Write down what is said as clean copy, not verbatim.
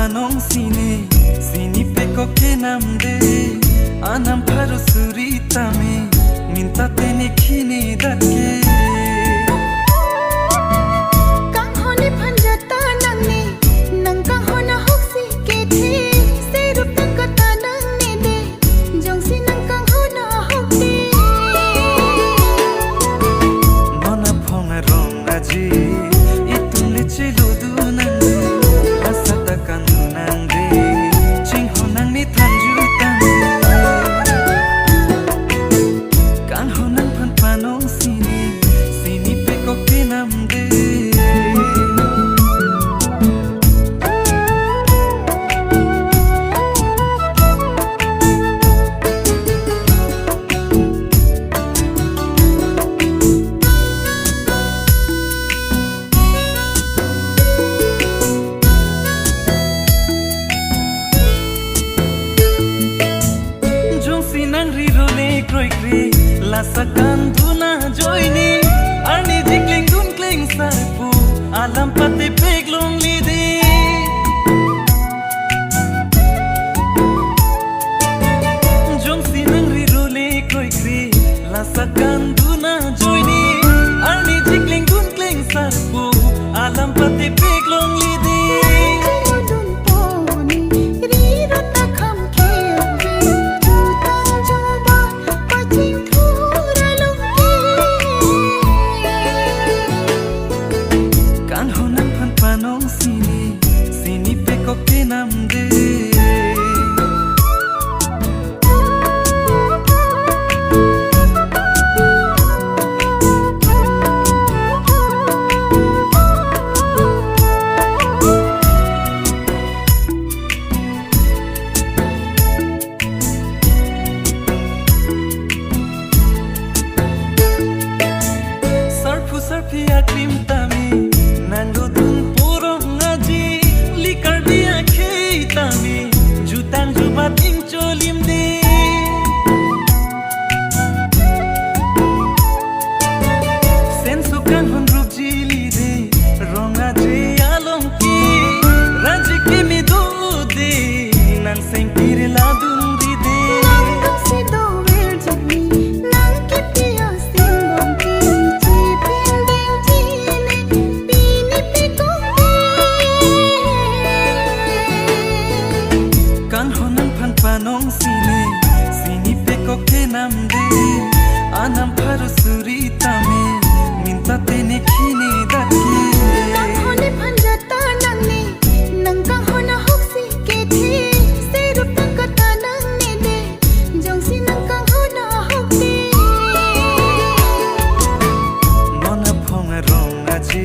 panong sini peko ke namde anam paru suritame minta teni kini datke kang hone panjata nangne nang kang hona hoksi ke the serup tang kata nang ne de jongsi nang kang hona hokte mona phonga rong aji itunle chelo dunan asata kandunan re ching honang ni thanju tang kan honang phan panong sini peko ke namde sinang rirole kroi kri lasakan duna joini arni jikling dun kling sarpu alam pate peglong lide jong sinang rirole kroi kri lasakan duna joini arni jikling dun kling sarpu alam pate peglong lide panong sini peko ke namde sarpi akrim tami nango dun porong ngaji likar dia khei tami jutan jubat ing cholim de sensukan hon rup jili de ronga je along ki raji ke mi do de nan seng pire la dun ri de se do ver jami nang ke pia sing ki panong sini peko ke namde anam paru suritame minta teni kini datke kang hone panjata nangne nang kang hona hoksi ke the serup tang kata nang ne de jongsi nang kang hona hokte mona phonga rong aji